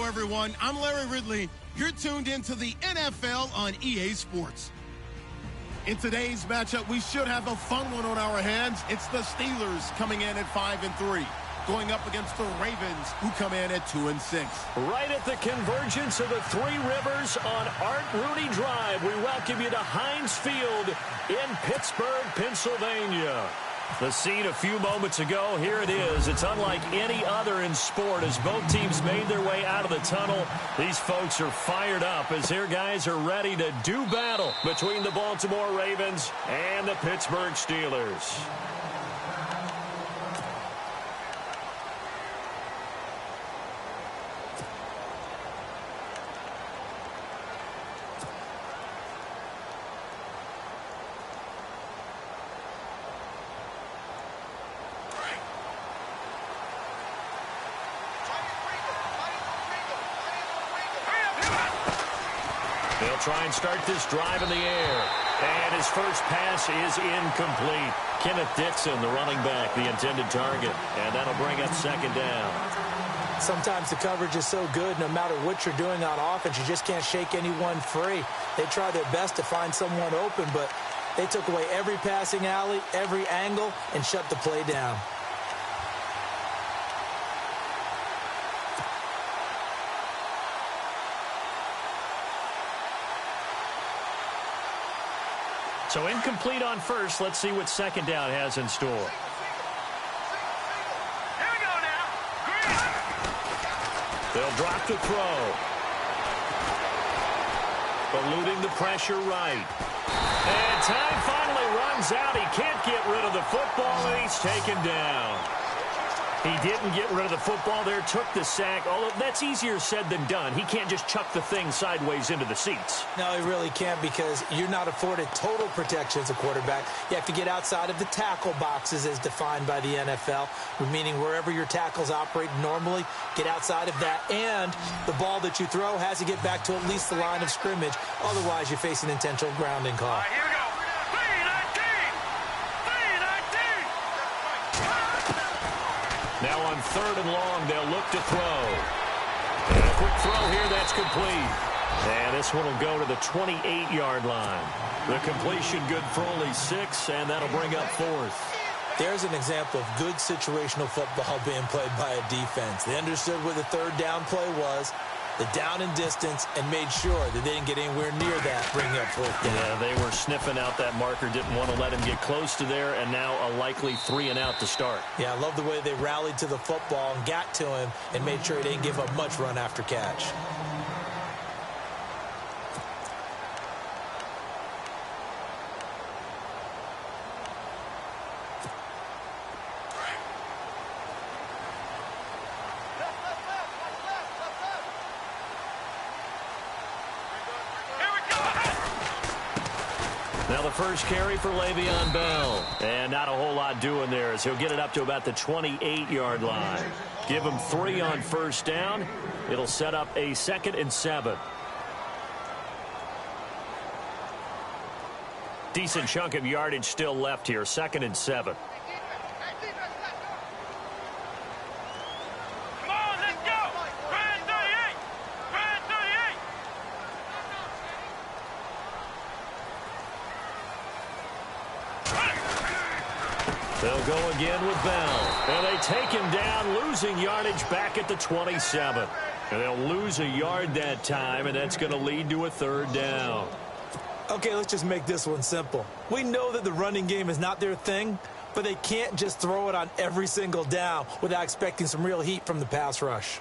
everyone. I'm Larry Ridley. You're tuned into the NFL on EA Sports. In today's matchup, we should have a fun one on our hands. It's the Steelers coming in at 5-3, going up against the Ravens, who come in at 2-6. Right at the convergence of the Three Rivers on Art Rooney Drive, we welcome you to Heinz Field in Pittsburgh, Pennsylvania. The scene a few moments ago, here it is. It's unlike any other in sport as both teams made their way out of the tunnel. These folks are fired up as their guys are ready to do battle between the Baltimore Ravens and the Pittsburgh Steelers. They'll try and start this drive in the air. And his first pass is incomplete. Kenneth Dixon, the running back, the intended target. And that'll bring up second down. Sometimes the coverage is so good, no matter what you're doing on offense, you just can't shake anyone free. They try their best to find someone open, but they took away every passing alley, every angle, and shut the play down. So incomplete on first. Let's see what second down has in store. Here we go now. Green. They'll drop the throw. Eluding the pressure right. And time finally runs out. He can't get rid of the football, and he's taken down. He didn't get rid of the football there, took the sack. Although that's easier said than done. He can't just chuck the thing sideways into the seats. No, he really can't because you're not afforded total protection as a quarterback. You have to get outside of the tackle boxes as defined by the NFL, meaning wherever your tackles operate normally, get outside of that. And the ball that you throw has to get back to at least the line of scrimmage. Otherwise, you're facing intentional grounding call. All right, here we go. 3-19. Now on third and long, they'll look to throw. And a quick throw here, that's complete. And this one will go to the 28-yard line. The completion good for only 6, and that'll bring up fourth. There's an example of good situational football being played by a defense. They understood what the third down play was, the down and distance, and made sure that they didn't get anywhere near that, bringing up fourth down. Yeah, they were sniffing out that marker, didn't want to let him get close to there, and now a likely 3-and-out to start. Yeah, I love the way they rallied to the football and got to him and made sure he didn't give up much run after catch. Now the first carry for Le'Veon Bell. And not a whole lot doing there as he'll get it up to about the 28-yard line. Give him 3 on first down. It'll set up a 2nd and 7. Decent chunk of yardage still left here. 2nd and 7. Come on, let's go. Grand 38. Grand 38. They'll go again with Bell. And they take him down, losing yardage back at the 27. And they'll lose a yard that time, and that's going to lead to a 3rd down. Okay, let's just make this one simple. We know that the running game is not their thing, but they can't just throw it on every single down without expecting some real heat from the pass rush.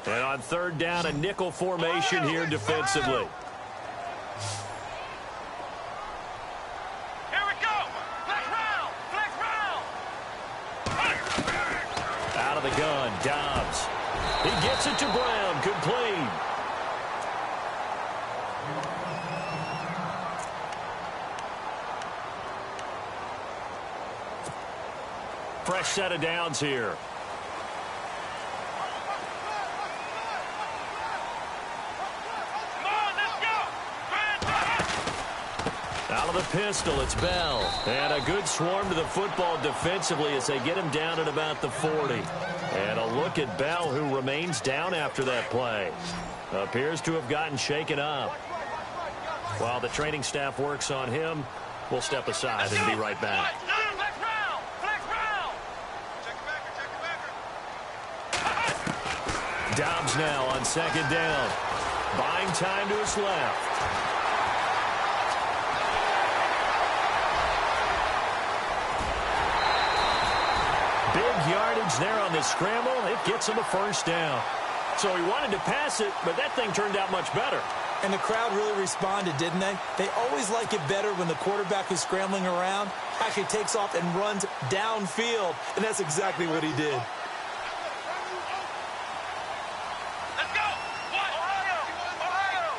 And on 3rd down, a nickel formation here defensively. Here we go. Flex round. Flex round. Out of the gun, Dobbs. He gets it to Brown, complete. Fresh set of downs here. Out of the pistol, it's Bell. And a good swarm to the football defensively as they get him down at about the 40. And a look at Bell, who remains down after that play. Appears to have gotten shaken up. While the training staff works on him, we'll step aside and be right back. Dobbs now on second down. Buying time to his left. Big yardage there on the scramble. It gets him a first down. So he wanted to pass it, but that thing turned out much better. And the crowd really responded, didn't they? They always like it better when the quarterback is scrambling around, actually takes off and runs downfield, and that's exactly what he did. Let's go! Ohio! Ohio!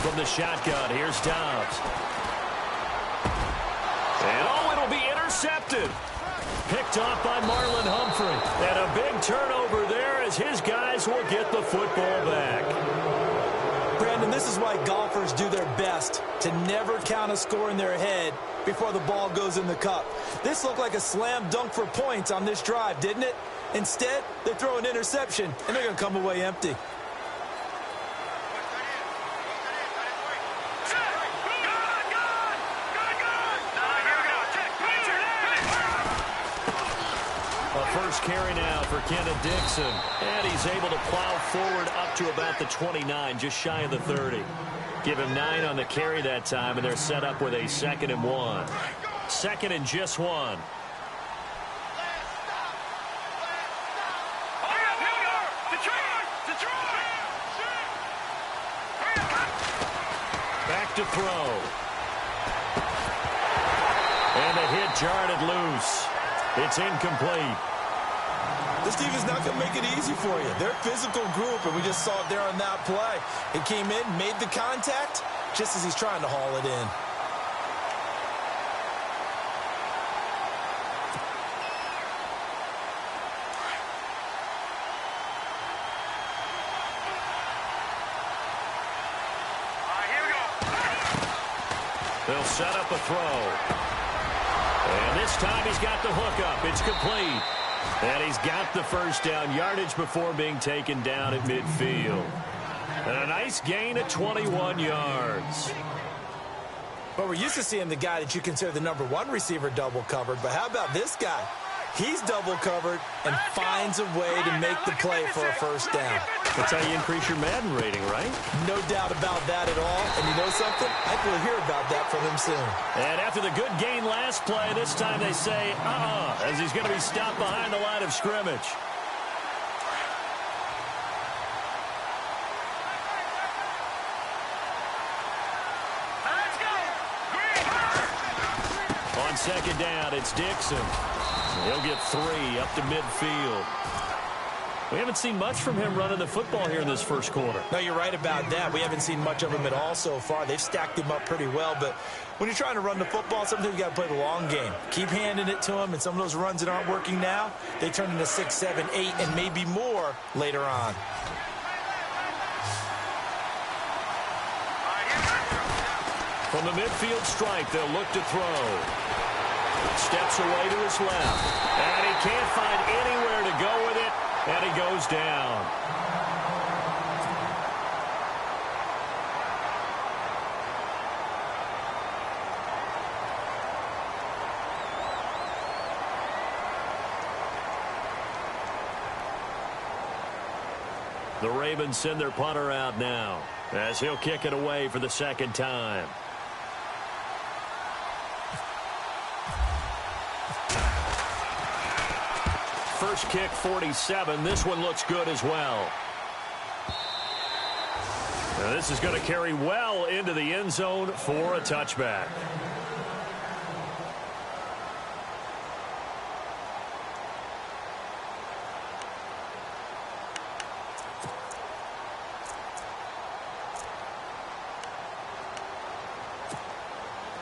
From the shotgun, here's Dobbs. And oh, it'll be intercepted. Picked off by Marlon Humphrey. And a big turnover there as his guys will get the football back. Brandon, this is why golfers do their best to never count a score in their head before the ball goes in the cup. This looked like a slam dunk for points on this drive, didn't it? Instead, they throw an interception, and they're going to come away empty. First carry now for Kenneth Dixon. And he's able to plow forward up to about the 29, just shy of the 30. Give him 9 on the carry that time, and they're set up with a 2nd and 1. 2nd and just 1. Back to throw. And the hit jarred it loose. It's incomplete. This defense is not going to make it easy for you. They're a physical group, and we just saw it there on that play. It came in, made the contact, just as he's trying to haul it in. They'll set up a throw. And this time he's got the hook up. It's complete. And he's got the first down yardage before being taken down at midfield. And a nice gain of 21 yards. Well, we're used to seeing the guy that you consider the #1 receiver double covered. But how about this guy? He's double covered and finds a way to make the play for a first down. That's how you increase your Madden rating, right? No doubt about that at all. And you know something? I think we'll hear about that from him soon. And after the good gain last play, this time they say, as he's going to be stopped behind the line of scrimmage. On second down, it's Dixon. He'll get 3 up to midfield. We haven't seen much from him running the football here in this first quarter. No, you're right about that. We haven't seen much of him at all so far. They've stacked him up pretty well, but when you're trying to run the football, sometimes you got to play the long game. Keep handing it to him, and some of those runs that aren't working now, they turn into 6, 7, 8, and maybe more later on. From the midfield stripe, they'll look to throw. Steps away to his left. And he can't find anywhere to go with it. And he goes down. The Ravens send their punter out now as he'll kick it away for the second time. First kick, 47. This one looks good as well. Now this is going to carry well into the end zone for a touchback.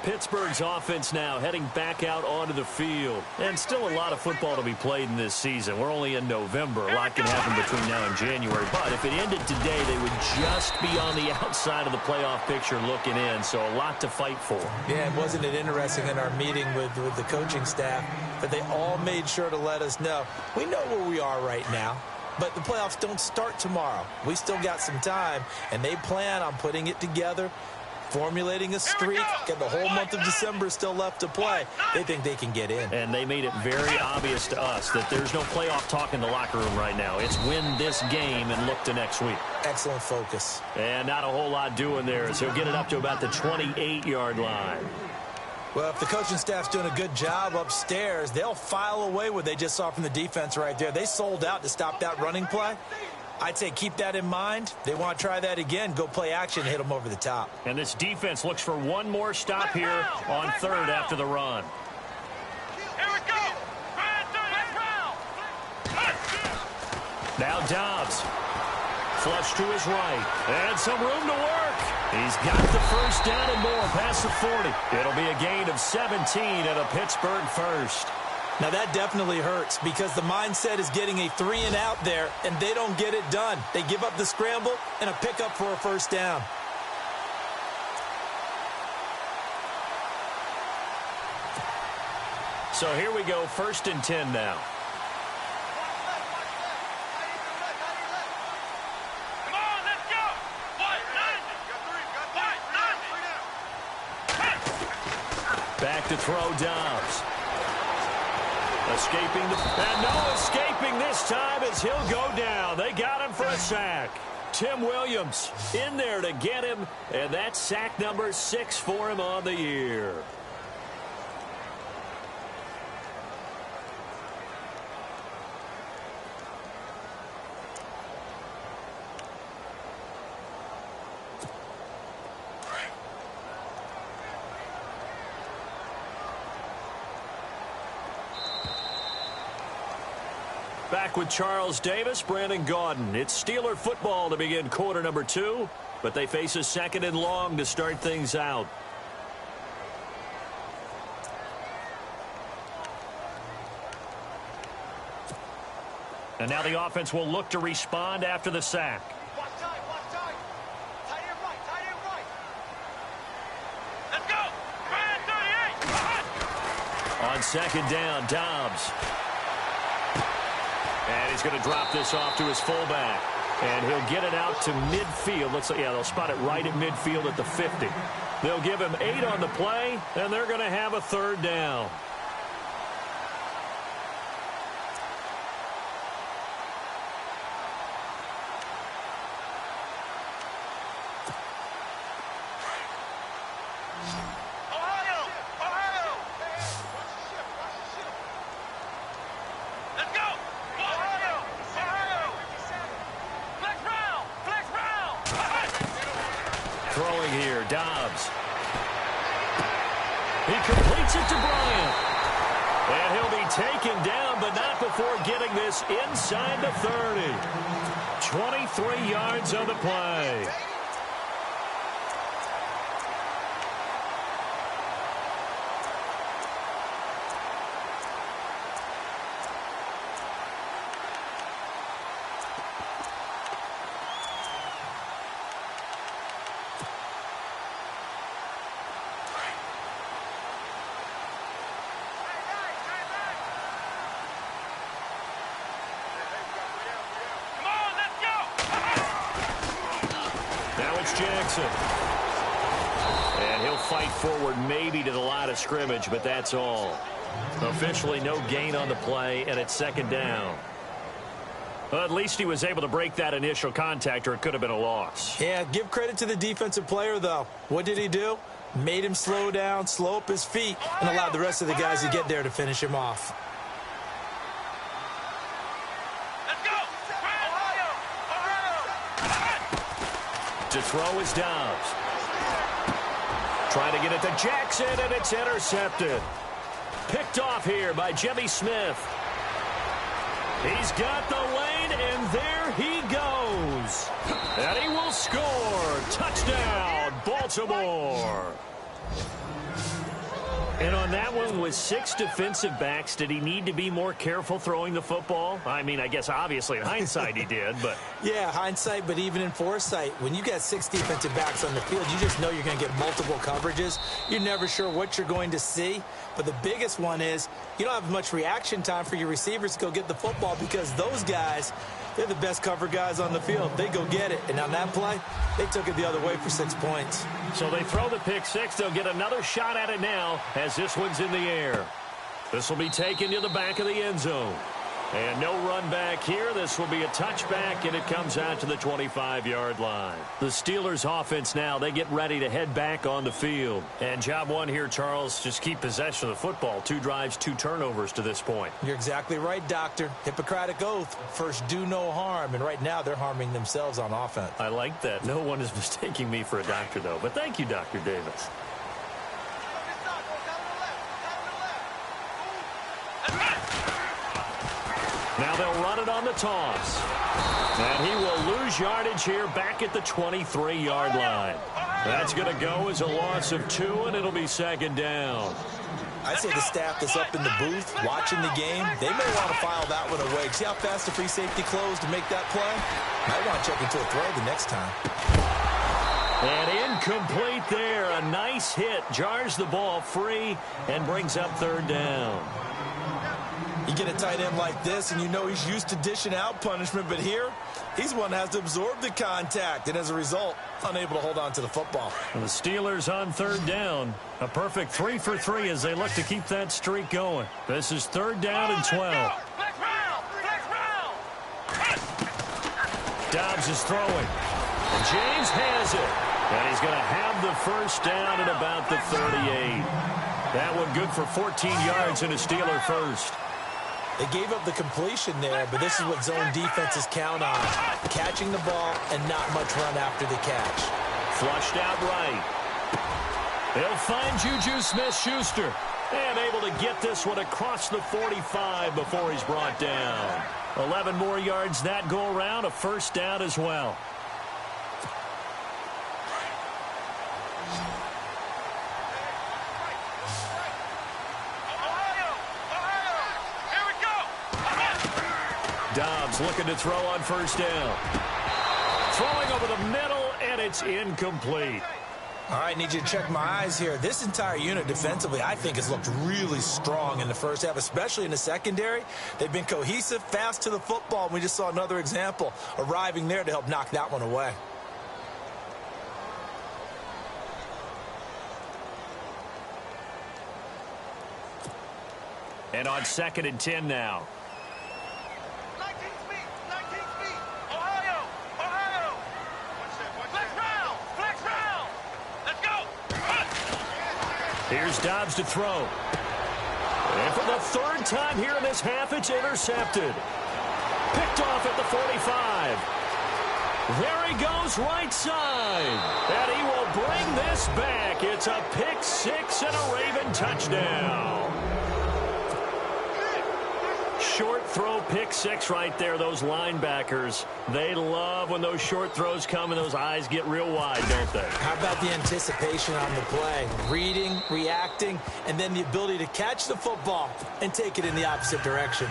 Pittsburgh's offense now heading back out onto the field. And still a lot of football to be played in this season. We're only in November. A lot can happen between now and January. But if it ended today, they would just be on the outside of the playoff picture looking in. So a lot to fight for. Yeah, and wasn't it interesting in our meeting with the coaching staff that they all made sure to let us know, we know where we are right now, but the playoffs don't start tomorrow. We still got some time, and they plan on putting it together, formulating a streak, and the whole month of December is still left to play. They think they can get in. And they made it very obvious to us that there's no playoff talk in the locker room right now. It's win this game and look to next week. Excellent focus. And not a whole lot doing there, so he'll get it up to about the 28-yard line. Well, if the coaching staff's doing a good job upstairs, they'll file away what they just saw from the defense right there. They sold out to stop that running play. I'd say keep that in mind. They want to try that again, go play action, hit them over the top. And this defense looks for one more stop here on third after the run. Here we go. Now Dobbs. Flush to his right. And some room to work. He's got the first down and more past the 40. It'll be a gain of 17 and a Pittsburgh first. Now that definitely hurts because the mindset is getting a 3-and-out there, and they don't get it done. They give up the scramble and a pickup for a first down. So here we go, 1st and 10 now. Come on, let's go. Back to throw Dobbs. Escaping and no escaping this time as he'll go down. They got him for a sack. Tim Williams in there to get him, and that's sack number 6 for him on the year. Back with Charles Davis, Brandon Gaudin. It's Steeler football to begin quarter number 2, but they face a 2nd and long to start things out. And now the offense will look to respond after the sack. Watch time. Tight end right. Let's go. 38. On 2nd down, Dobbs. And he's going to drop this off to his fullback. And he'll get it out to midfield. Looks like, yeah, they'll spot it right at midfield at the 50. They'll give him 8 on the play, and they're going to have a 3rd down. Throwing here, Dobbs. He completes it to Bryant. And he'll be taken down, but not before getting this inside the 30. 23 yards on the play. Jackson. And he'll fight forward maybe to the line of scrimmage, but that's all. Officially no gain on the play, and it's 2nd down. Well, at least he was able to break that initial contact, or it could have been a loss. Yeah, give credit to the defensive player, though. What did he do? Made him slow down, slow up his feet, and allowed the rest of the guys to get there to finish him off. To throw is Dobbs. Trying to get it to Jackson, and it's intercepted. Picked off here by Jimmy Smith. He's got the lane, and there he goes. And he will score. Touchdown, Baltimore. And on that one, with 6 defensive backs, did he need to be more careful throwing the football? I mean, I guess obviously in hindsight he did, but... Yeah, hindsight, but even in foresight, when you got 6 defensive backs on the field, you just know you're going to get multiple coverages. You're never sure what you're going to see. But the biggest one is you don't have much reaction time for your receivers to go get the football because those guys, they're the best cover guys on the field. They go get it. And on that play, they took it the other way for 6 points. So they throw the pick six. They'll get another shot at it now as this one's in the air. This will be taken to the back of the end zone. And no run back here. This will be a touchback, and it comes out to the 25-yard line. The Steelers offense now, they get ready to head back on the field. And job one here, Charles, just keep possession of the football. 2 drives, 2 turnovers to this point. You're exactly right, Doctor. Hippocratic oath. First, do no harm. And right now, they're harming themselves on offense. I like that. No one is mistaking me for a doctor, though. But thank you, Dr. Davis. Now they'll run it on the toss. And he will lose yardage here back at the 23-yard line. That's going to go as a loss of 2, and it'll be second down. I say the staff that's up in the booth watching the game, they may want to file that one away. See how fast the free safety closed to make that play? Might want to check into a throw the next time. And incomplete there. A nice hit. Jars the ball free and brings up third down. You get a tight end like this, and you know he's used to dishing out punishment, but here, he's one that has to absorb the contact, and as a result, unable to hold on to the football. And the Steelers on third down. A perfect 3 for 3 as they look to keep that streak going. This is third down and 12. Dobbs is throwing. And James has it. And he's going to have the first down at about the 38. That one good for 14 yards and a Steeler first. They gave up the completion there, but this is what zone defenses count on. Catching the ball and not much run after the catch. Flushed out right. They'll find Juju Smith-Schuster. And able to get this one across the 45 before he's brought down. 11 more yards that go around, a first down as well. Dobbs looking to throw on first down. Throwing over the middle, and it's incomplete. All right, need you to check my eyes here. This entire unit defensively, I think, has looked really strong in the first half, especially in the secondary. They've been cohesive, fast to the football. We just saw another example arriving there to help knock that one away. And on 2nd and 10 now. Here's Dobbs to throw. And for the 3rd time here in this half, it's intercepted. Picked off at the 45. There he goes right side. And he will bring this back. It's a pick six and a Raven touchdown. Short throw pick six right there. Those linebackers, they love when those short throws come and those eyes get real wide, don't they? How about the anticipation on the play? Reading, reacting, and then the ability to catch the football and take it in the opposite direction.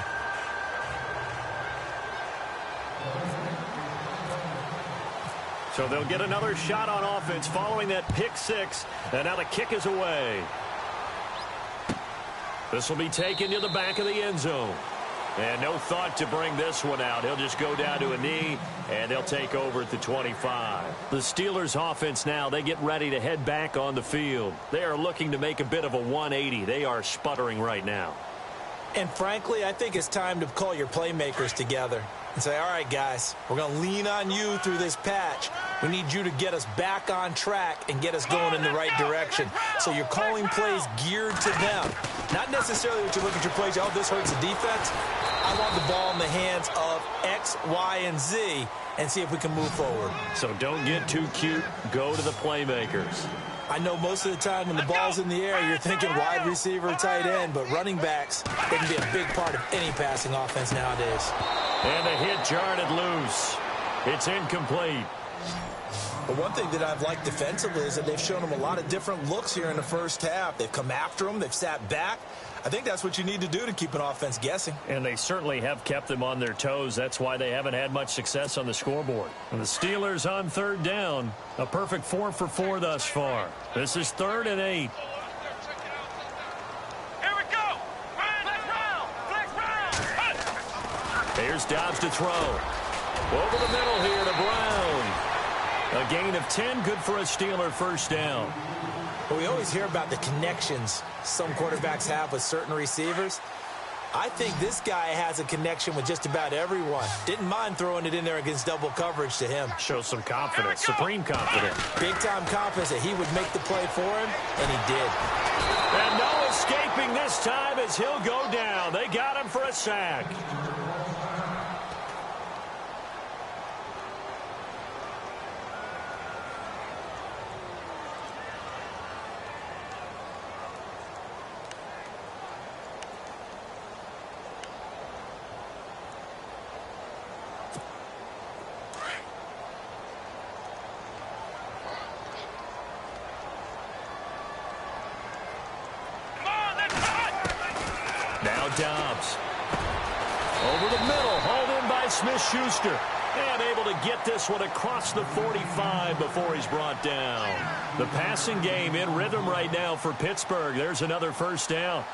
So they'll get another shot on offense following that pick six. And now the kick is away. This will be taken to the back of the end zone. And no thought to bring this one out. He'll just go down to a knee, and they'll take over at the 25. The Steelers offense now, they get ready to head back on the field. They are looking to make a bit of a 180. They are sputtering right now. And frankly, I think it's time to call your playmakers together and say, all right, guys, we're going to lean on you through this patch. We need you to get us back on track and get us going in the right direction. So you're calling plays geared to them. Not necessarily what you look at your plays, oh, this hurts the defense. I want the ball in the hands of X, Y, and Z and see if we can move forward. So don't get too cute. Go to the playmakers. I know most of the time when the ball's in the air, you're thinking wide receiver, tight end, but running backs, they can be a big part of any passing offense nowadays. And the hit jarred it loose. It's incomplete. But one thing that I've liked defensively is that they've shown him a lot of different looks here in the first half. They've come after him. They've sat back. I think that's what you need to do to keep an offense guessing. And they certainly have kept them on their toes. That's why they haven't had much success on the scoreboard. And the Steelers on third down. A perfect 4 for 4 thus far. This is 3rd and 8. Here we go. Flex round. Flex round. Here's Dobbs to throw. Over the middle here to Brown. A gain of 10, good for a Steeler first down. Well, we always hear about the connections some quarterbacks have with certain receivers. I think this guy has a connection with just about everyone. Didn't mind throwing it in there against double coverage to him. Shows some confidence, supreme confidence. Big-time confidence that he would make the play for him, and he did. And no escaping this time as he'll go down. They got him for a sack. Now Dobbs. Over the middle, hauled in by Smith-Schuster. And able to get this one across the 45 before he's brought down. The passing game in rhythm right now for Pittsburgh. There's another first down.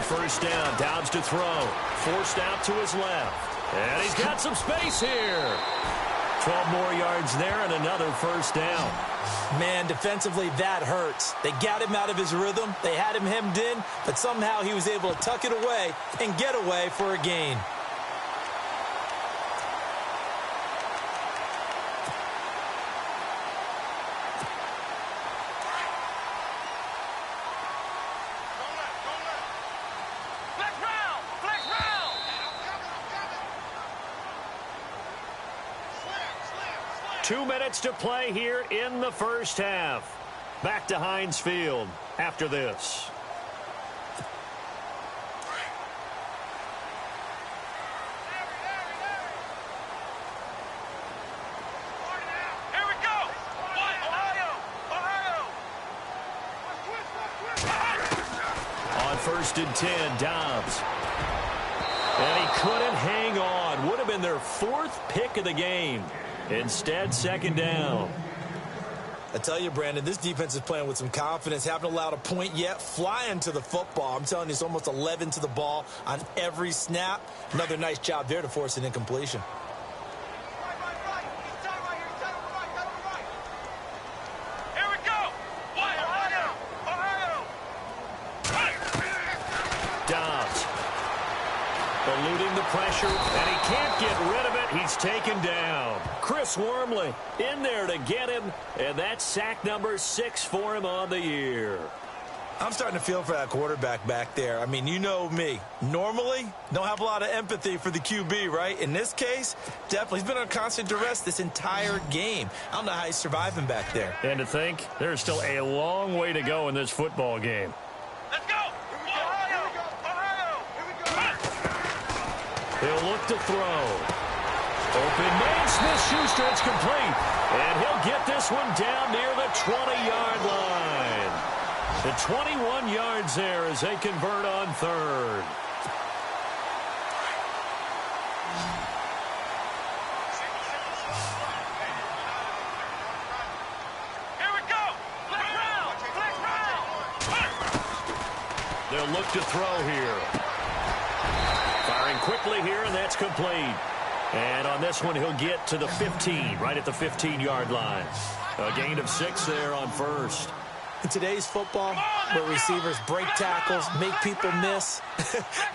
First down, Dobbs to throw. Forced out to his left. And he's got some space here. 12 more yards there and another first down. Man, defensively, that hurts. They got him out of his rhythm. They had him hemmed in, but somehow he was able to tuck it away and get away for a gain. Two minutes to play here in the first half. Back to Heinz Field after this. Here we go. Ohio. On 1st and 10, Dobbs. And he couldn't hang on. Would have been their 4th pick of the game. Instead, 2nd down. I tell you, Brandon, this defense is playing with some confidence. Haven't allowed a point yet. Flying to the football. I'm telling you, it's almost 11 to the ball on every snap. Another nice job there to force an incompletion. Here we go. Ohio. Dobbs. Eluding the pressure, and he can't get rid of it. He's taken down. Chris Wormley in there to get him, and that's sack number 6 for him on the year. I'm starting to feel for that quarterback back there. I mean, you know me. Normally, don't have a lot of empathy for the QB, right? In this case, definitely. He's been on constant duress this entire game. I don't know how he's surviving back there. And to think, there's still a long way to go in this football game. Let's go. Ohio. He'll look to throw. Open man, Smith-Schuster, it's complete. And he'll get this one down near the 20-yard line. The 21 yards there as they convert on 3rd. Here we go. Flex round. They'll look to throw here. Firing quickly here, and that's complete. And on this one, he'll get to the 15, right at the 15-yard line. A gain of 6 there on 1st. In today's football, where receivers break tackles, make people miss,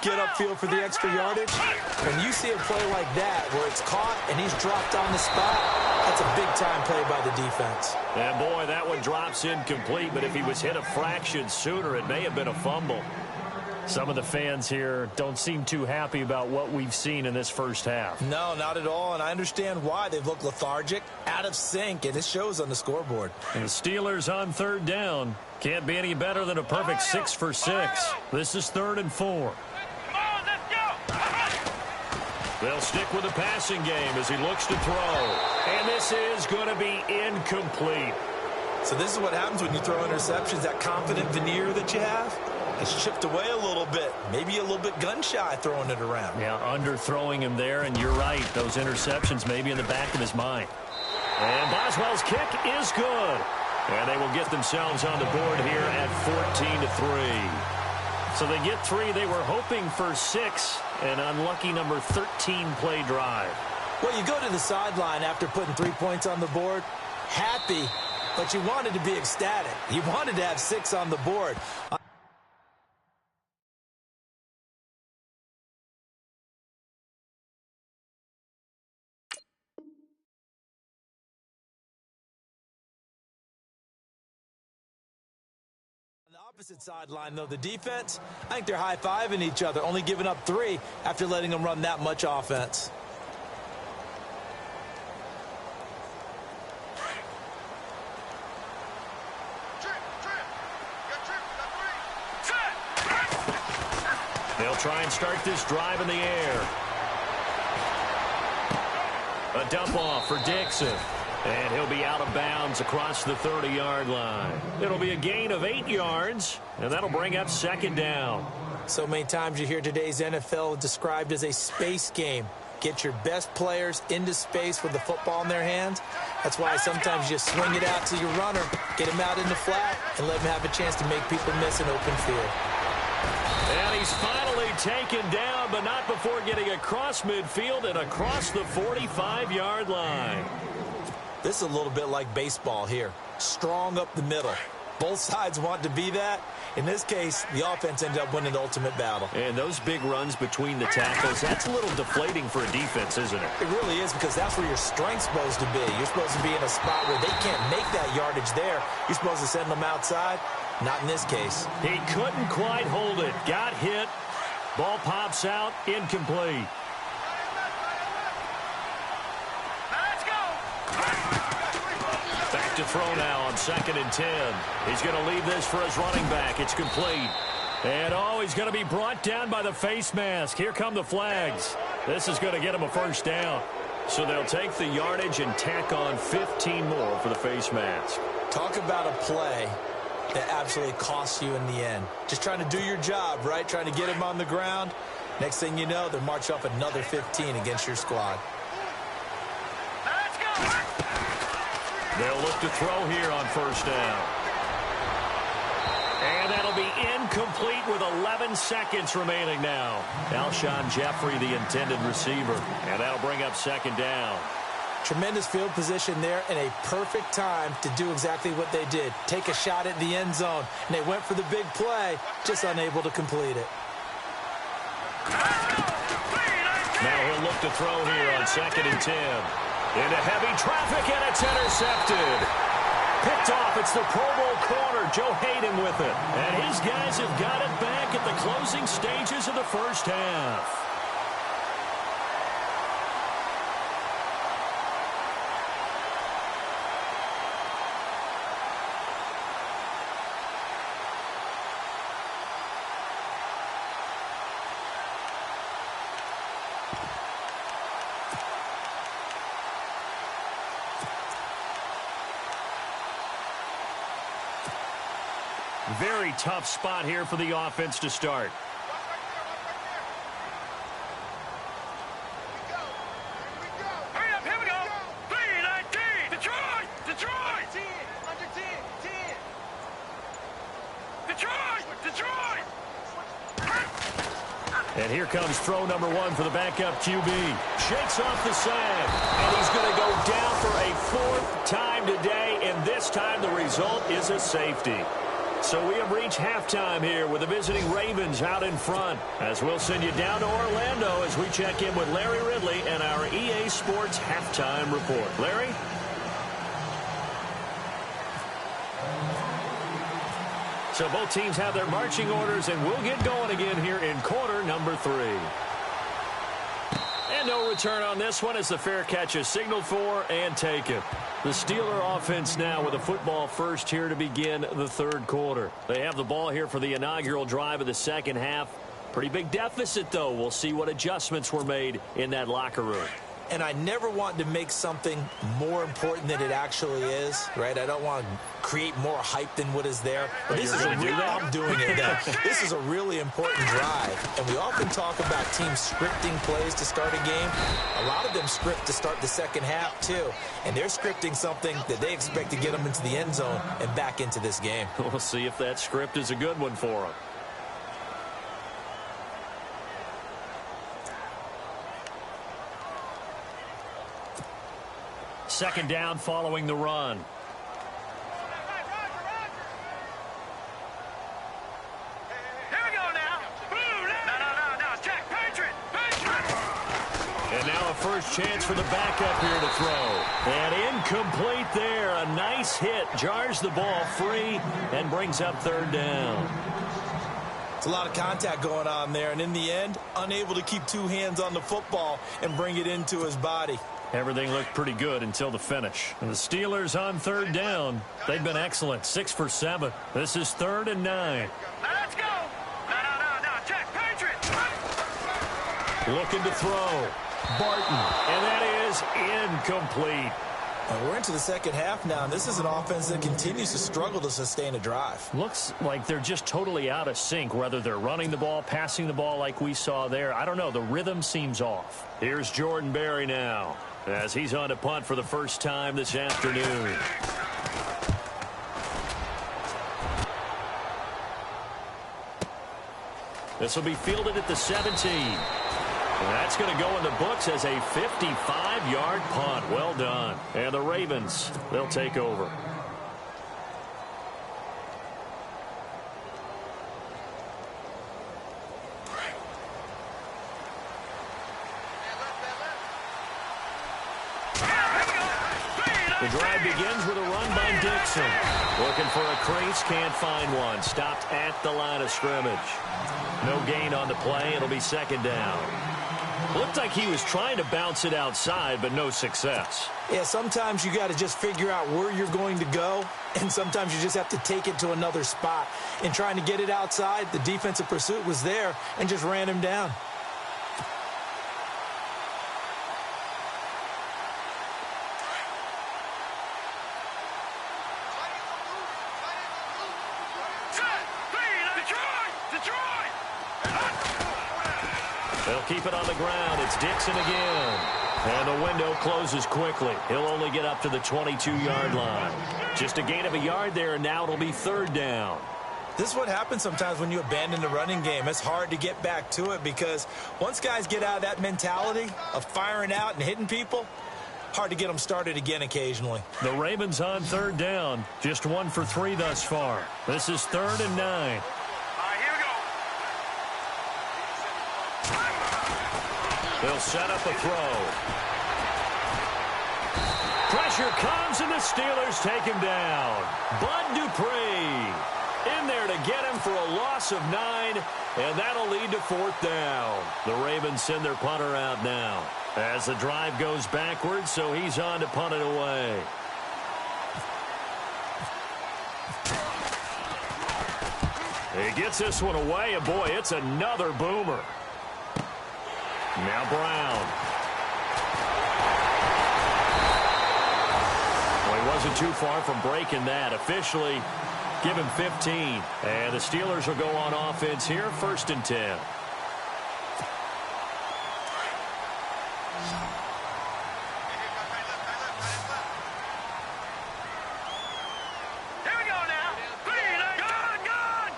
get upfield for the extra yardage, when you see a play like that where it's caught and he's dropped on the spot, that's a big-time play by the defense. And, boy, that one drops incomplete, but if he was hit a fraction sooner, it may have been a fumble. Some of the fans here don't seem too happy about what we've seen in this first half. No, not at all, and I understand why. They've looked lethargic, out of sync, and it shows on the scoreboard. And the Steelers on third down. Can't be any better than a perfect 6 for 6. This is 3rd and 4. They'll stick with the passing game as he looks to throw. And this is going to be incomplete. So this is what happens when you throw interceptions. That confident veneer that you have, it's chipped away a little bit. Maybe a little bit gun-shy throwing it around. Yeah, underthrowing him there, and you're right. Those interceptions may be in the back of his mind. And Boswell's kick is good. And they will get themselves on the board here at 14-3. So they get 3. They were hoping for 6. An unlucky number 13 play drive. Well, you go to the sideline after putting 3 points on the board, happy, but you wanted to be ecstatic. You wanted to have 6 on the board. On the opposite sideline, though, the defense, I think they're high-fiving each other, only giving up 3 after letting them run that much offense. They'll try and start this drive in the air. A dump off for Dixon. And he'll be out of bounds across the 30-yard line. It'll be a gain of 8 yards, and that'll bring up 2nd down. So many times you hear today's NFL described as a space game. Get your best players into space with the football in their hands. That's why sometimes you swing it out to your runner, get him out in the flat, and let him have a chance to make people miss an open field. And he's finally taken down, but not before getting across midfield and across the 45-yard line. This is a little bit like baseball here. Strong up the middle. Both sides want to be that. In this case, the offense ended up winning the ultimate battle. And those big runs between the tackles, that's a little deflating for a defense, isn't it? It really is, because that's where your strength's supposed to be. You're supposed to be in a spot where they can't make that yardage there. You're supposed to send them outside. Not in this case. He couldn't quite hold it. Got hit. Ball pops out. Incomplete. Back to throw now on 2nd and 10. He's going to leave this for his running back. It's complete. And, he's going to be brought down by the face mask. Here come the flags. This is going to get him a 1st down. So they'll take the yardage and tack on 15 more for the face mask. Talk about a play that absolutely costs you in the end. Just trying to do your job, right? Trying to get him on the ground. Next thing you know, they're marching off another 15 against your squad. They'll look to throw here on 1st down. And that'll be incomplete with 11 seconds remaining now. Alshon Jeffrey, the intended receiver. And that'll bring up 2nd down. Tremendous field position there and a perfect time to do exactly what they did. Take a shot at the end zone. And they went for the big play, just unable to complete it. Now he'll look to throw here on 2nd and 10. Into heavy traffic, and it's intercepted. Picked off. It's the Pro Bowl corner, Joe Hayden, with it. And his guys have got it back at the closing stages of the first half. Very tough spot here for the offense to start. Hurry up, here we go. 3-19. Detroit. Detroit. 10. Under 10. 10. Detroit. Detroit. And here comes throw number 1 for the backup QB. Shakes off the sand. And he's going to go down for a 4th time today. And this time the result is a safety. So we have reached halftime here with the visiting Ravens out in front. As we'll send you down to Orlando as we check in with Larry Ridley and our EA Sports halftime report. Larry? So both teams have their marching orders, and we'll get going again here in quarter number 3. And no return on this one as the fair catch is signaled for and taken. The Steeler offense now with a football first here to begin the third quarter. They have the ball here for the inaugural drive of the second half. Pretty big deficit, though. We'll see what adjustments were made in that locker room. And I never want to make something more important than it actually is, right? I don't want to create more hype than what is there. But this is I'm doing it now. This is a really important drive. And we often talk about teams scripting plays to start a game. A lot of them script to start the second half, too. And they're scripting something that they expect to get them into the end zone and back into this game. We'll see if that script is a good one for them. Second down following the run. Here we go now. No. Jack, Patriot. And now a first chance for the backup here to throw. And incomplete there. A nice hit. Jars the ball free and brings up third down. It's a lot of contact going on there. And in the end, unable to keep two hands on the football and bring it into his body. Everything looked pretty good until the finish. And the Steelers on third down. They've been excellent. 6 for 7. This is 3rd and 9. Let's go. No. Jack, Patriot. Looking to throw. Barton. And that is incomplete. We're into the second half now, and this is an offense that continues to struggle to sustain a drive. Looks like they're just totally out of sync, whether they're running the ball, passing the ball like we saw there. I don't know. The rhythm seems off. Here's Jordan Berry now as he's on to punt for the first time this afternoon. This will be fielded at the 17. And that's going to go in the books as a 55-yard punt. Well done. And the Ravens, they'll take over. The drive begins with a run by Dixon. Looking for a crease, can't find one. Stopped at the line of scrimmage. No gain on the play. It'll be second down. Looked like he was trying to bounce it outside, but no success. Yeah, sometimes you got to just figure out where you're going to go, and sometimes you just have to take it to another spot. In trying to get it outside, the defensive pursuit was there and just ran him down. They'll keep it on the ground. It's Dixon again. And the window closes quickly. He'll only get up to the 22-yard line. Just a gain of a yard there, and now it'll be third down. This is what happens sometimes when you abandon the running game. It's hard to get back to it because once guys get out of that mentality of firing out and hitting people, hard to get them started again occasionally. The Ravens on third down. Just 1 for 3 thus far. This is 3rd and 9. They'll set up a throw. Pressure comes, and the Steelers take him down. Bud Dupree in there to get him for a loss of 9, and that'll lead to 4th down. The Ravens send their punter out now as the drive goes backwards, so he's on to punt it away. He gets this one away, and boy, it's another boomer. Now Brown. Well, he wasn't too far from breaking that. Officially, give him 15. And the Steelers will go on offense here, 1st and 10. Here we go now. Gun.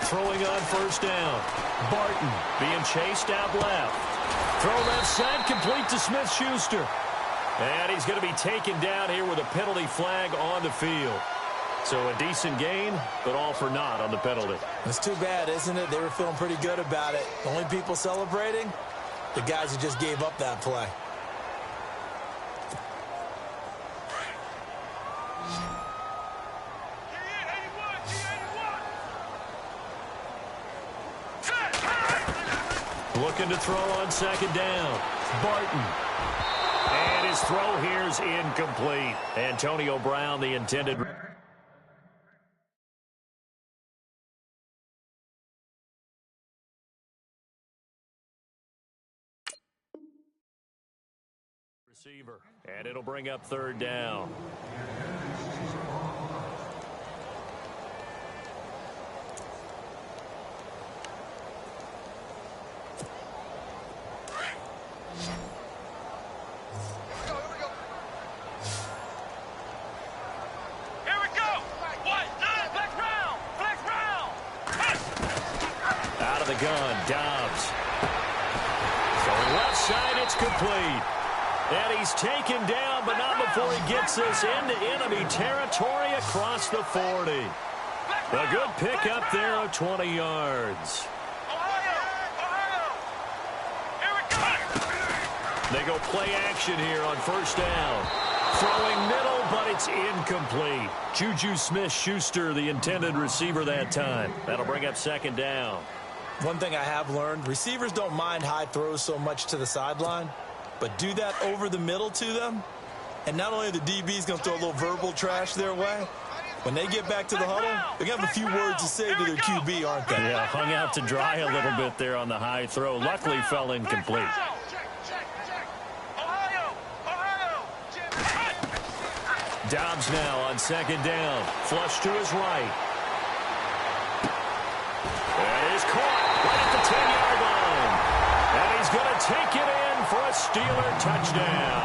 Throwing on 1st down. Barton being chased out left. Throw left side, complete to Smith-Schuster. And he's going to be taken down here with a penalty flag on the field. So a decent gain, but all for naught on the penalty. It's too bad, isn't it? They were feeling pretty good about it. The only people celebrating, the guys who just gave up that play. Looking to throw on second down. Barton. And his throw here is incomplete. Antonio Brown, the intended receiver. And it'll bring up third down. Gun, Dobbs. So left side, it's complete. And he's taken down, but not before he gets us into enemy territory across the 40. A good pickup there of 20 yards. They go play action here on first down. Throwing middle, but it's incomplete. Juju Smith-Schuster, the intended receiver that time. That'll bring up second down. One thing I have learned, receivers don't mind high throws so much to the sideline, but do that over the middle to them, and not only are the DBs going to throw a little verbal trash their way, when they get back to the huddle, they're going to have a few words to say to their QB, aren't they? Yeah, hung out to dry a little bit there on the high throw. Luckily fell incomplete. Dobbs now on second down. Flush to his right. And he's caught right at the 10-yard line. And he's going to take it in for a Steeler touchdown.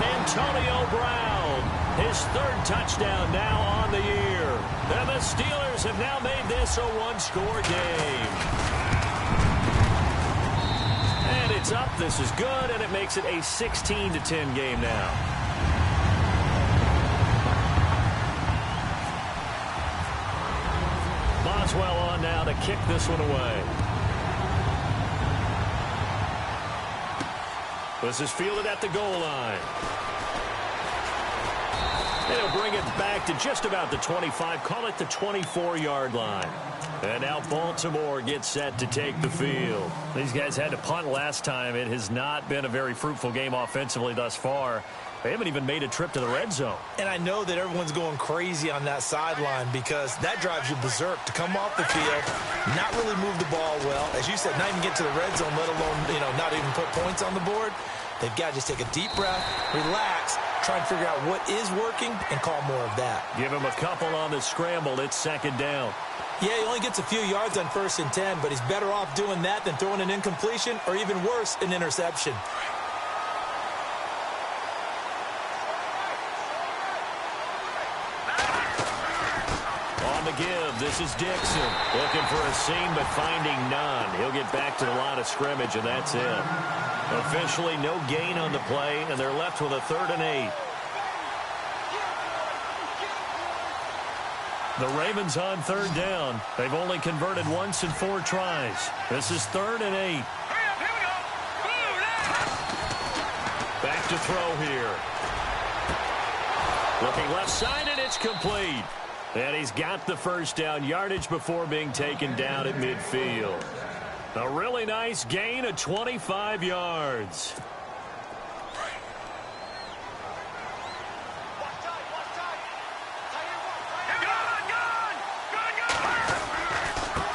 Antonio Brown, his third touchdown now on the year. And the Steelers have now made this a one-score game. And it's up. This is good, and it makes it a 16-10 game now. Boswell on now to kick this one away. This is fielded at the goal line. And he'll bring it back to just about the 25, call it the 24-yard line. And now Baltimore gets set to take the field. These guys had to punt last time. It has not been a very fruitful game offensively thus far. They haven't even made a trip to the red zone. And I know that everyone's going crazy on that sideline because that drives you berserk to come off the field, not really move the ball well. As you said, not even get to the red zone, let alone, not even put points on the board. They've got to just take a deep breath, relax, try and figure out what is working, and call more of that. Give him a couple on the scramble. It's second down. Yeah, he only gets a few yards on 1st and 10, but he's better off doing that than throwing an incompletion or even worse, an interception. Give. This is Dixon looking for a seam but finding none. He'll get back to the line of scrimmage, and that's it. Officially no gain on the play, and they're left with a 3rd and 8. The Ravens on 3rd down. They've only converted once in 4 tries. This is 3rd and 8. Back to throw here. Looking left side, and it's complete. And he's got the first down, yardage before being taken down at midfield. A really nice gain of 25 yards.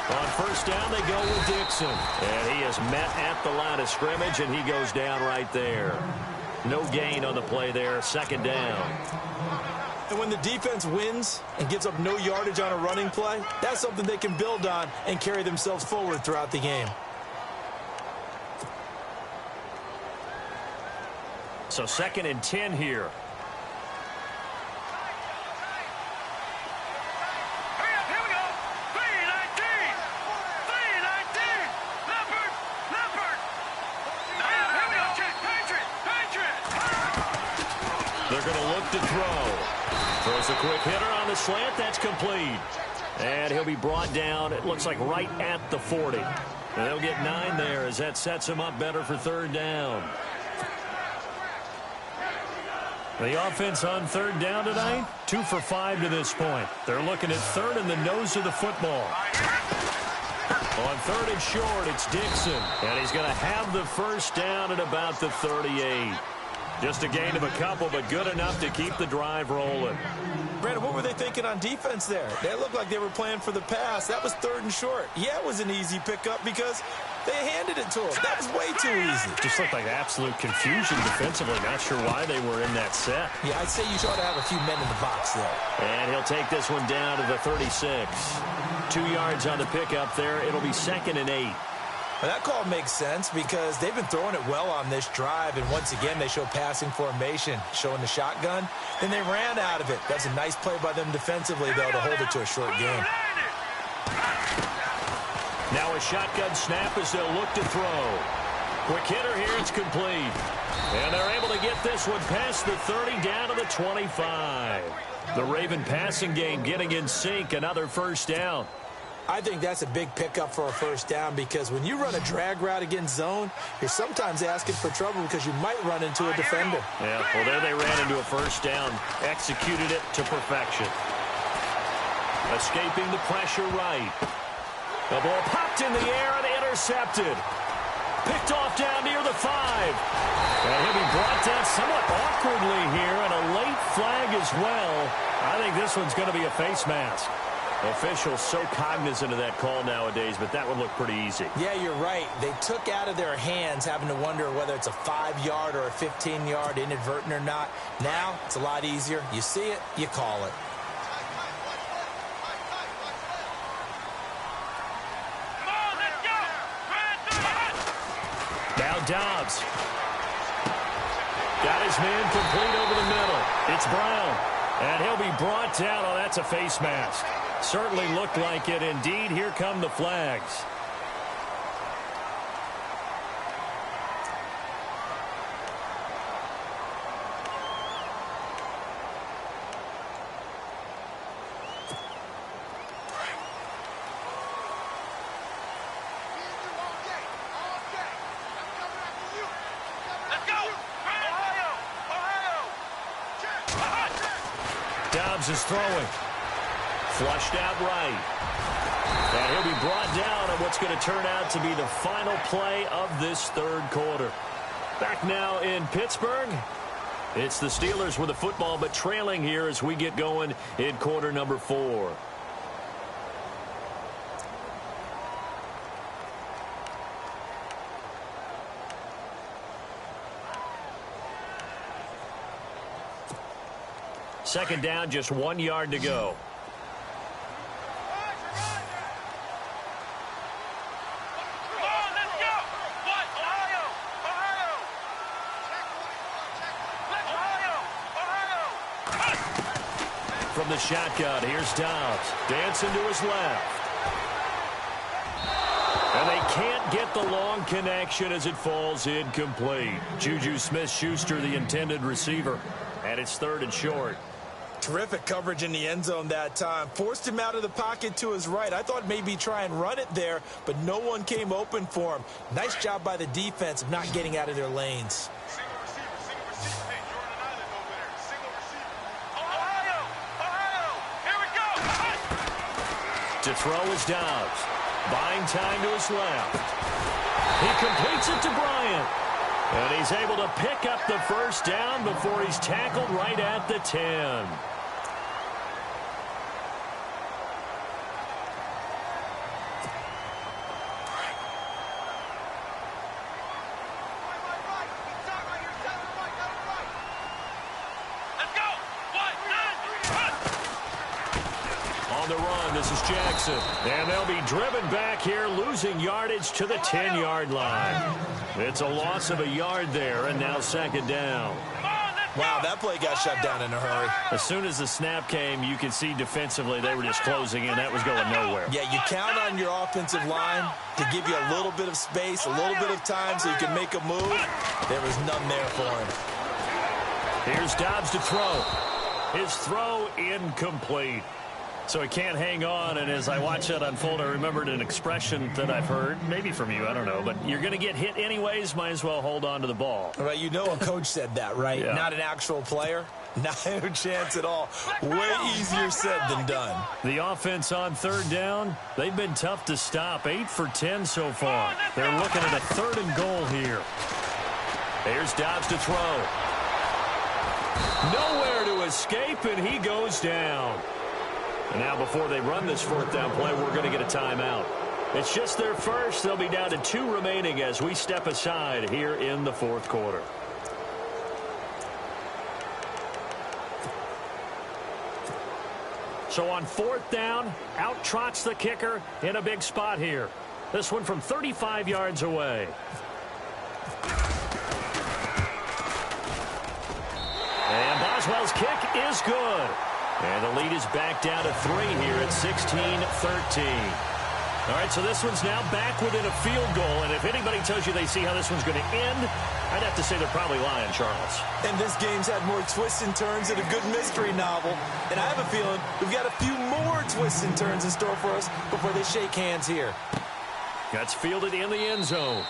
On first down, they go with Dixon. And he is met at the line of scrimmage, and he goes down right there. No gain on the play there, 2nd down. And when the defense wins and gives up no yardage on a running play, that's something they can build on and carry themselves forward throughout the game. So 2nd and 10 here. They're going to look to throw. Throws a quick hitter on the slant. That's complete. And he'll be brought down, it looks like, right at the 40. And they'll get 9 there as that sets him up better for 3rd down. The offense on 3rd down tonight, 2 for 5 to this point. They're looking at 3rd and the nose of the football. On 3rd and short, it's Dixon. And he's going to have the first down at about the 38. Just a gain of a couple, but good enough to keep the drive rolling. Brandon, what were they thinking on defense there? They looked like they were playing for the pass. That was 3rd and short. Yeah, it was an easy pickup because they handed it to him. That was way too easy. Just looked like absolute confusion defensively. Not sure why they were in that set. Yeah, I'd say you ought to have a few men in the box there. And he'll take this one down to the 36. 2 yards on the pickup there. It'll be 2nd and 8. Well, that call makes sense because they've been throwing it well on this drive, and once again they show passing formation, showing the shotgun. Then they ran out of it. That's a nice play by them defensively, though, to hold it to a short game. Now a shotgun snap as they'll look to throw. Quick hitter here, it's complete. And they're able to get this one past the 30 down to the 25. The Raven passing game getting in sync, another first down. I think that's a big pickup for a first down because when you run a drag route against zone, you're sometimes asking for trouble because you might run into a defender. Yeah, well, there they ran into a first down, executed it to perfection. Escaping the pressure right. The ball popped in the air and intercepted. Picked off down near the 5. And he'll be brought down somewhat awkwardly here, and a late flag as well. I think this one's going to be a face mask. Officials so cognizant of that call nowadays, but that would look pretty easy. Yeah, you're right. They took out of their hands having to wonder whether it's a 5-yard or a 15-yard inadvertent or not. Now, it's a lot easier. You see it, you call it. Now Dobbs. Got his man complete over the middle. It's Brown. And he'll be brought down. Oh, that's a face mask. Certainly looked like it. Indeed, here come the flags. Dobbs is throwing. Flushed out right. And he'll be brought down on what's going to turn out to be the final play of this 3rd quarter. Back now in Pittsburgh. It's the Steelers with the football, but trailing here as we get going in quarter number 4. Second down, just 1 yard to go. From the shotgun, here's Dobbs. Dancing to his left. And they can't get the long connection as it falls incomplete. Juju Smith-Schuster, the intended receiver. And it's 3rd and short. Terrific coverage in the end zone that time. Forced him out of the pocket to his right. I thought maybe try and run it there, but no one came open for him. Nice job by the defense of not getting out of their lanes. To throw is Dobbs. Buying time to his left. He completes it to Bryant. And he's able to pick up the first down before he's tackled right at the 10. The run, this is Jackson. And they'll be driven back here, losing yardage to the 10-yard line. It's a loss of a yard there, and now 2nd down. Wow, that play got shut down in a hurry. As soon as the snap came, you could see defensively they were just closing in. That was going nowhere. Yeah, you count on your offensive line to give you a little bit of space, a little bit of time so you can make a move. There was none there for him. Here's Dobbs to throw. His throw incomplete. So he can't hang on, and as I watch that unfold, I remembered an expression that I've heard, maybe from you, I don't know, but you're going to get hit anyways, might as well hold on to the ball. All right, you know a coach said that, right? Yeah. Not an actual player. Not a chance at all. Way easier said than done. The offense on third down, they've been tough to stop. 8 for 10 so far. They're looking at a 3rd and goal here. Here's Dobbs to throw. Nowhere to escape, and he goes down. And now before they run this 4th down play, we're going to get a timeout. It's just their first. They'll be down to 2 remaining as we step aside here in the 4th quarter. So on 4th down, out trots the kicker in a big spot here. This one from 35 yards away. And Boswell's kick is good. And the lead is back down to 3 here at 16-13. All right, so this one's now back within a field goal. And if anybody tells you they see how this one's going to end, I'd have to say they're probably lying, Charles. And this game's had more twists and turns than a good mystery novel. And I have a feeling we've got a few more twists and turns in store for us before they shake hands here. That's fielded in the end zone.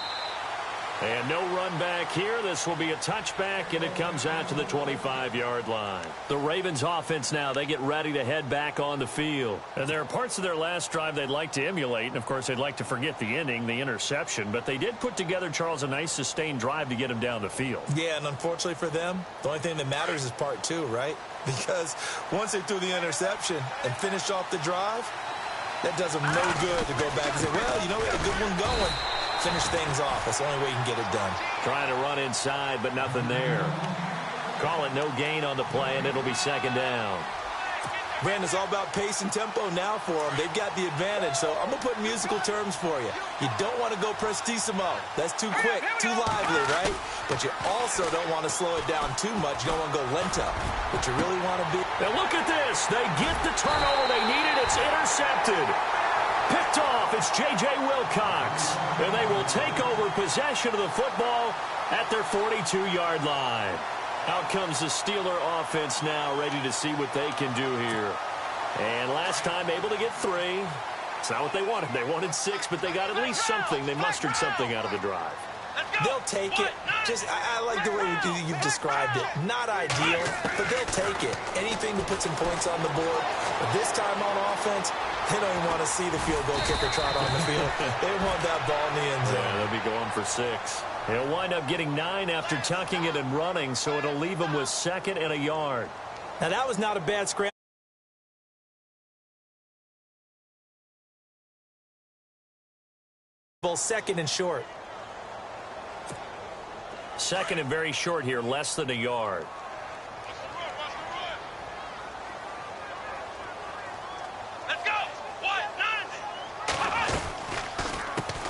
And no run back here. This will be a touchback, and it comes out to the 25-yard line. The Ravens offense now, they get ready to head back on the field. And there are parts of their last drive they'd like to emulate. And, of course, they'd like to forget the ending, the interception. But they did put together, Charles, a nice sustained drive to get him down the field. Yeah, and unfortunately for them, the only thing that matters is part 2, right? Because once they threw the interception and finished off the drive, that does them no good to go back and say, well, you know, we had a good one going. Finish things off. That's the only way you can get it done. Trying to run inside, but nothing there. Call it no gain on the play, and it'll be 2nd down. Brandon, it's all about pace and tempo now for them. They've got the advantage, so I'm going to put musical terms for you. You don't want to go prestissimo. That's too quick, too lively, right? But you also don't want to slow it down too much. You don't want to go lento. But you really want to be... Now look at this. They get the turnover they needed. It's intercepted. Picked off. It's J.J. Wilcox. And they will take over possession of the football at their 42-yard line. Out comes the Steeler offense now, ready to see what they can do here. And last time able to get 3. It's not what they wanted. They wanted 6, but they got at least something. They mustered something out of the drive. They'll take it. I like the way you've described it. Not ideal, but they'll take it. Anything to put some points on the board. But this time on offense, they don't even want to see the field goal kicker trot on the field. They want that ball in the end zone. Yeah, they'll be going for 6. He'll wind up getting 9 after tucking it and running, so it'll leave him with 2nd and a yard. Now, that was not a bad scramble. 2nd and short. 2nd and very short here, less than a yard. Let's go. 1-9.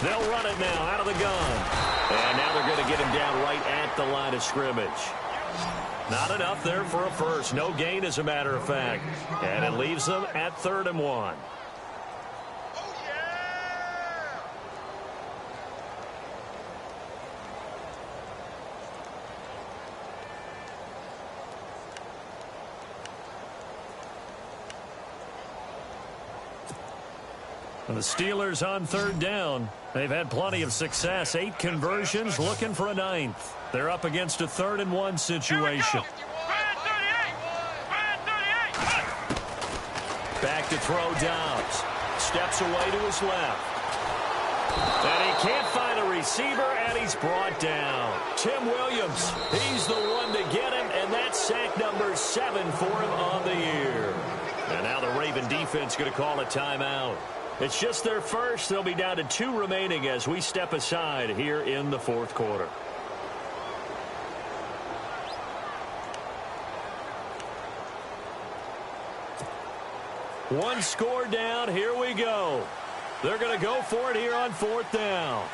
They'll run it now out of the gun. And now they're going to get him down right at the line of scrimmage. Not enough there for a first. No gain, as a matter of fact. And it leaves them at 3rd and 1. And the Steelers on 3rd down. They've had plenty of success. 8 conversions, looking for a 9th. They're up against a 3rd and 1 situation. Back to throw Dobbs. Steps away to his left. And he can't find a receiver, and he's brought down. Tim Williams, he's the one to get him, and that's sack number 7 for him on the year. And now the Raven defense going to call a timeout. It's just their first. They'll be down to 2 remaining as we step aside here in the 4th quarter. One score down. Here we go. They're going to go for it here on 4th down.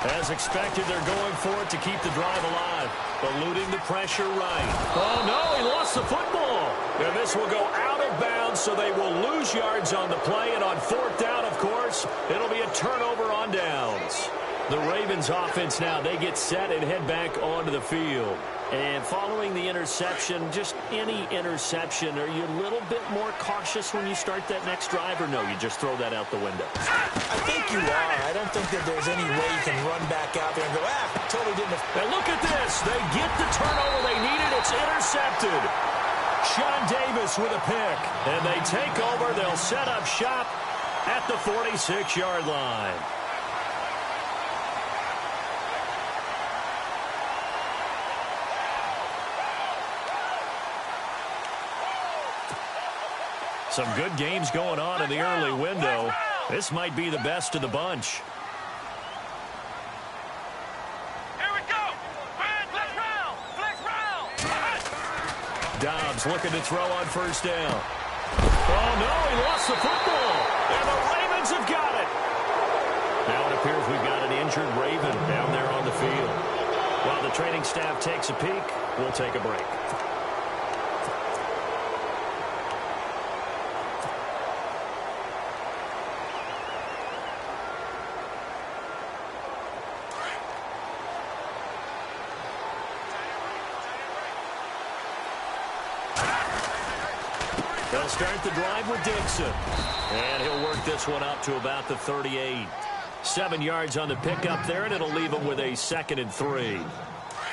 As expected, they're going for it to keep the drive alive. Eluding the pressure right. Oh, no, he lost the football. And this will go out of bounds, so they will lose yards on the play. And on 4th down, of course, it'll be a turnover on downs. The Ravens offense now, they get set and head back onto the field. And following the interception, just any interception, are you a little bit more cautious when you start that next drive, or no, you just throw that out the window? I think you are. I don't think that there's any way you can run back out there and go, totally didn't. And look at this. They get the turnover they needed. It's intercepted. Sean Davis with a pick. And they take over. They'll set up shop at the 46-yard line. Some good games going on in the early window. This might be the best of the bunch. Here we go. Flex round. Flex round. Dobbs looking to throw on first down. Oh, no, he lost the football. And the Ravens have got it. Now it appears we've got an injured Raven down there on the field. While the training staff takes a peek, we'll take a break. They'll start the drive with Dixon. And he'll work this one up to about the 38. 7 yards on the pickup there, and it'll leave him with a 2nd and 3.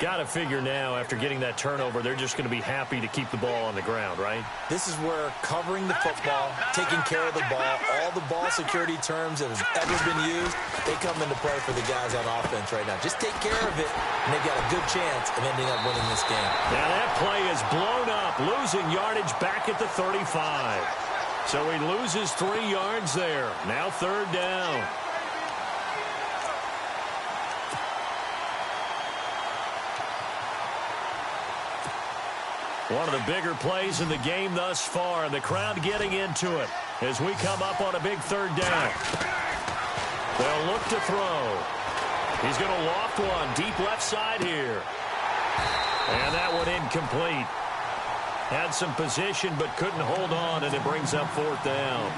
Got to figure now, after getting that turnover, they're just going to be happy to keep the ball on the ground, right? This is where covering the football, taking care of the ball, all the ball security terms that have ever been used, they come into play for the guys on offense right now. Just take care of it, and they've got a good chance of ending up winning this game. Now that play is blown up, losing yardage back at the 35. So he loses 3 yards there. Now 3rd down. One of the bigger plays in the game thus far, and the crowd getting into it as we come up on a big 3rd down. They'll look to throw. He's going to loft one deep left side here. And that one incomplete. Had some position but couldn't hold on, and it brings up 4th down.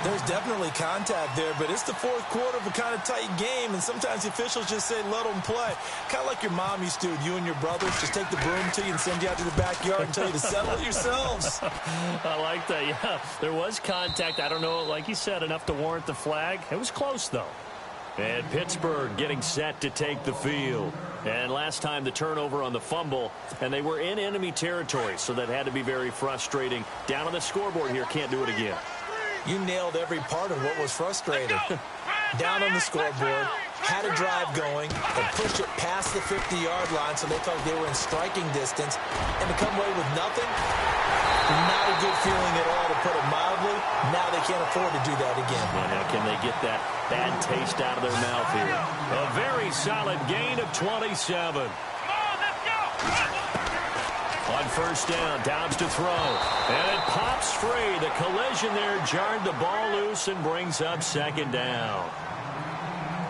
There's definitely contact there, but it's the 4th quarter of a kind of tight game, and sometimes the officials just say, let them play. Kind of like your mom used to, you and your brothers, just take the broom to you and send you out to the backyard and tell you to settle it yourselves. I like that, yeah. There was contact. I don't know, like you said, enough to warrant the flag. It was close, though. And Pittsburgh getting set to take the field. And last time the turnover on the fumble, and they were in enemy territory, so that had to be very frustrating. Down on the scoreboard here, can't do it again. You nailed every part of what was frustrating. Down on the scoreboard, had a drive going, and pushed it past the 50-yard line so they felt they were in striking distance, and to come away with nothing, not a good feeling at all, to put it mildly. Now they can't afford to do that again. Well, now can they get that bad taste out of their mouth here? A very solid gain of 27. Come on, let's go. On first down, Dobbs to throw. And it pops free. The collision there jarred the ball loose and brings up 2nd down.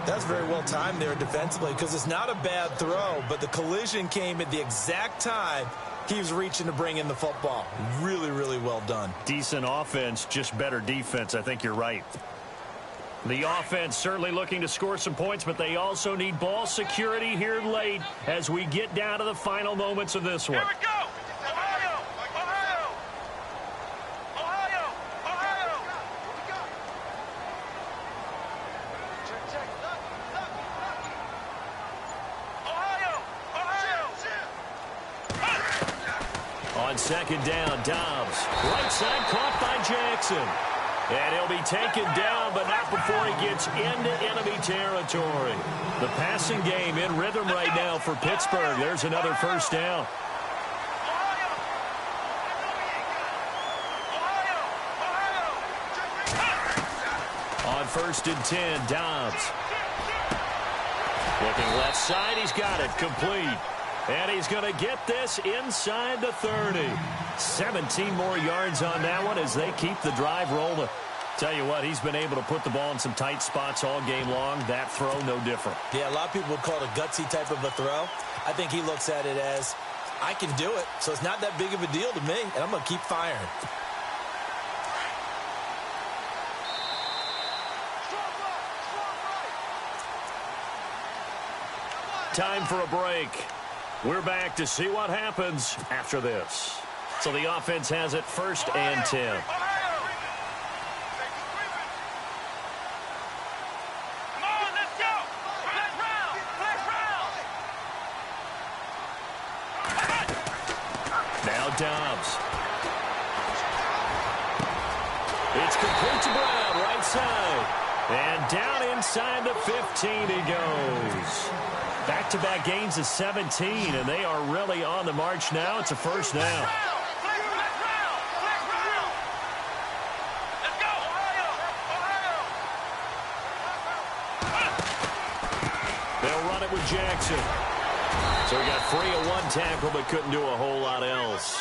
That's very well timed there defensively, because it's not a bad throw, but the collision came at the exact time he was reaching to bring in the football. Really, really well done. Decent offense, just better defense. I think you're right. The offense certainly looking to score some points, but they also need ball security here late as we get down to the final moments of this one. Here we go. Ohio. Ohio. Ohio. Ohio. Ohio. Ohio. On 2nd down, Dobbs. Right side caught by Jackson. And he'll be taken down, but not before he gets into enemy territory. The passing game in rhythm right now for Pittsburgh. There's another first down. On 1st and 10, Dobbs. Looking left side, he's got it complete. And he's going to get this inside the 30. 17 more yards on that one as they keep the drive rolling. Tell you what, he's been able to put the ball in some tight spots all game long. That throw, no different. Yeah, a lot of people would call it a gutsy type of a throw. I think he looks at it as, I can do it, so it's not that big of a deal to me, and I'm going to keep firing. time for a break. We're back to see what happens after this. So the offense has it 1st and 10. Now Dobbs. It's complete to Brown, right side. And down inside the 15 he goes. Back-to-back gains of 17, and they are really on the march now. It's a first down. They'll run it with Jackson. So he got free of one tackle, but couldn't do a whole lot else.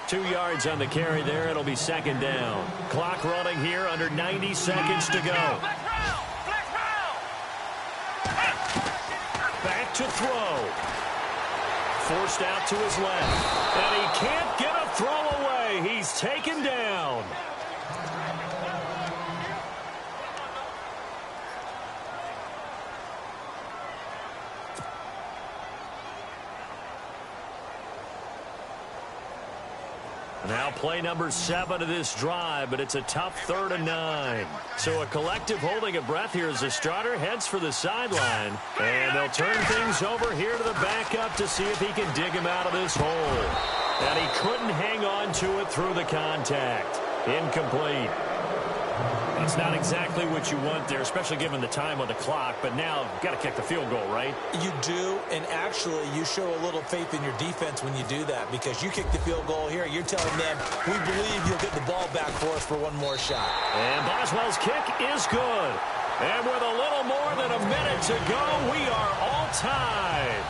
2 yards on the carry there. It'll be 2nd down. Clock running here, under 90 seconds to go. Back to throw. Forced out to his left. And he can't get a throw away. He's taken down. Now play number 7 of this drive, but it's a tough 3rd and 9. So a collective holding of breath here as the starter heads for the sideline. And they'll turn things over here to the backup to see if he can dig him out of this hole. And he couldn't hang on to it through the contact. Incomplete. It's not exactly what you want there, especially given the time on the clock. But now you've got to kick the field goal, right? You do, and actually you show a little faith in your defense when you do that, because you kick the field goal here, you're telling them, we believe you'll get the ball back for us for one more shot. And Boswell's kick is good. And with a little more than a minute to go, we are all tied.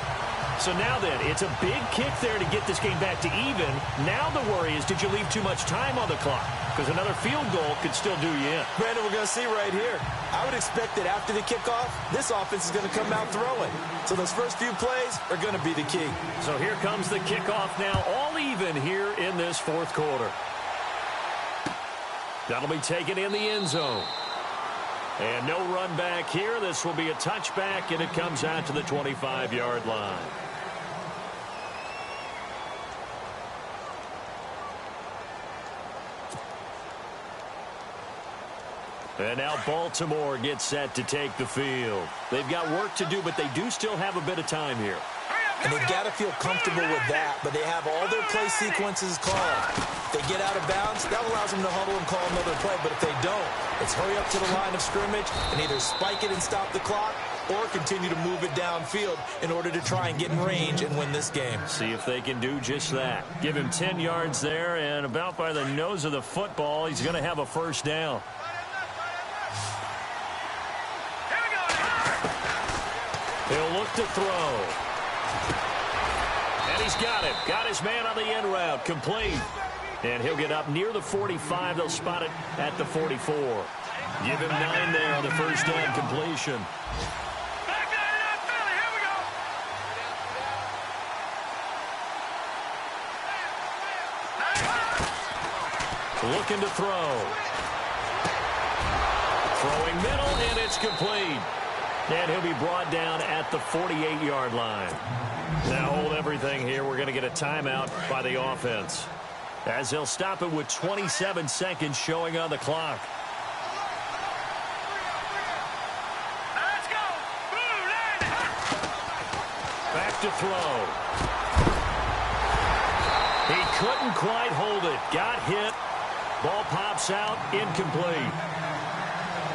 So now then, it's a big kick there to get this game back to even. Now the worry is, did you leave too much time on the clock? Because another field goal could still do you in. Brandon, we're going to see right here. I would expect that after the kickoff, this offense is going to come out throwing. So those first few plays are going to be the key. So here comes the kickoff now, all even here in this 4th quarter. That'll be taken in the end zone. And no run back here. This will be a touchback, and it comes out to the 25-yard line. And now Baltimore gets set to take the field. They've got work to do, but they do still have a bit of time here. And they've got to feel comfortable with that, but they have all their play sequences called. If they get out of bounds, that allows them to huddle and call another play, but if they don't, it's hurry up to the line of scrimmage and either spike it and stop the clock or continue to move it downfield in order to try and get in range and win this game. See if they can do just that. Give him 10 yards there, and about by the nose of the football, he's going to have a first down. He'll look to throw. And he's got it. Got his man on the end route. Complete. And he'll get up near the 45. They'll spot it at the 44. Give him 9 there on the first down completion. Looking to throw. Throwing middle, and it's complete. And he'll be brought down at the 48-yard line. Now hold everything here. We're going to get a timeout by the offense, as they'll stop it with 27 seconds showing on the clock. Let's go. Back to throw. He couldn't quite hold it. Got hit. Ball pops out. Incomplete.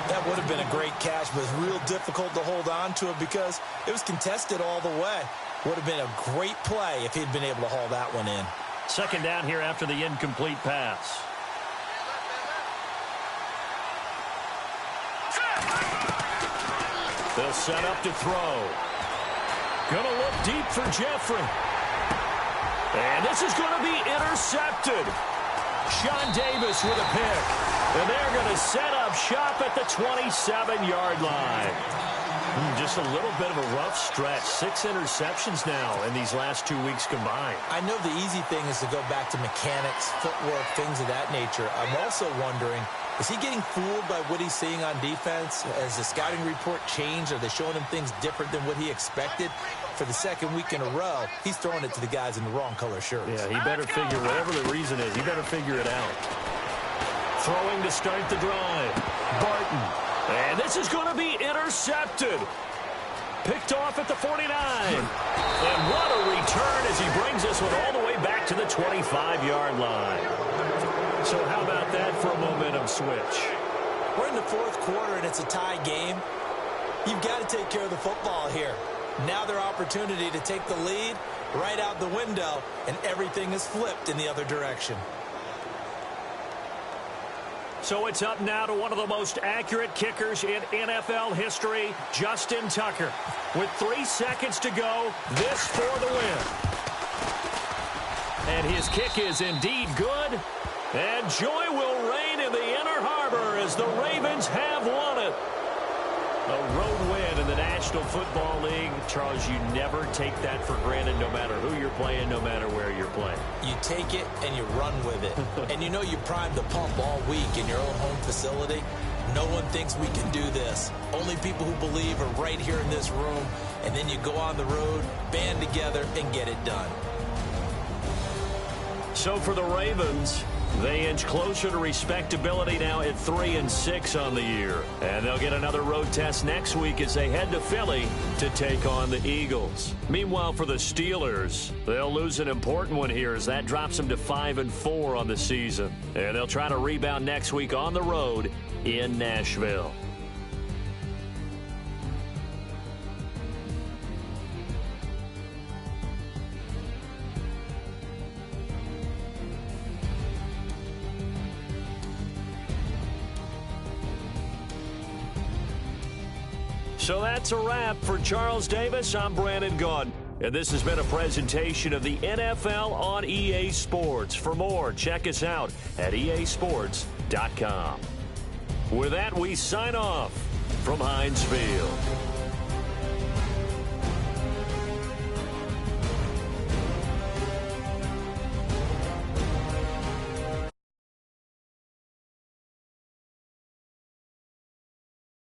That would have been a great catch, but it's real difficult to hold on to it because it was contested all the way. Would have been a great play if he'd been able to haul that one in. 2nd down here after the incomplete pass. They'll set up to throw. Gonna look deep for Jeffrey. And this is going to be intercepted. Sean Davis with a pick. And they're going to set up shop at the 27-yard line. Just a little bit of a rough stretch. 6 interceptions now in these last 2 weeks combined. I know the easy thing is to go back to mechanics, footwork, things of that nature. I'm also wondering, Is he getting fooled by what he's seeing on defense? Has the scouting report changed? Are they showing him things different than what he expected? For the second week in a row, he's throwing it to the guys in the wrong color shirts. Yeah, he better figure, whatever the reason is, he better figure it out. Throwing to start the drive. Barton. And this is going to be intercepted. Picked off at the 49. And what a return as he brings this one all the way back to the 25-yard line. So how about that for a momentum switch? We're in the fourth quarter, and it's a tie game. You've got to take care of the football here. Now their opportunity to take the lead right out the window, and everything is flipped in the other direction. So it's up now to one of the most accurate kickers in NFL history, Justin Tucker. With 3 seconds to go, this for the win. And his kick is indeed good. And joy will reign in the Inner Harbor as the Ravens have won it. A road win in the National Football League. Charles, you never take that for granted no matter who you're playing, no matter where you're playing. You take it and you run with it. And you know you primed the pump all week in your own home facility. No one thinks we can do this. Only people who believe are right here in this room. And then you go on the road, band together, and get it done. So for the Ravens, they inch closer to respectability now at 3-6 on the year. And they'll get another road test next week as they head to Philly to take on the Eagles. Meanwhile, for the Steelers, they'll lose an important one here as that drops them to 5-4 on the season. And they'll try to rebound next week on the road in Nashville. So that's a wrap. For Charles Davis, I'm Brandon Gaudin. And this has been a presentation of the NFL on EA Sports. For more, check us out at easports.com. With that, we sign off from Heinz Field.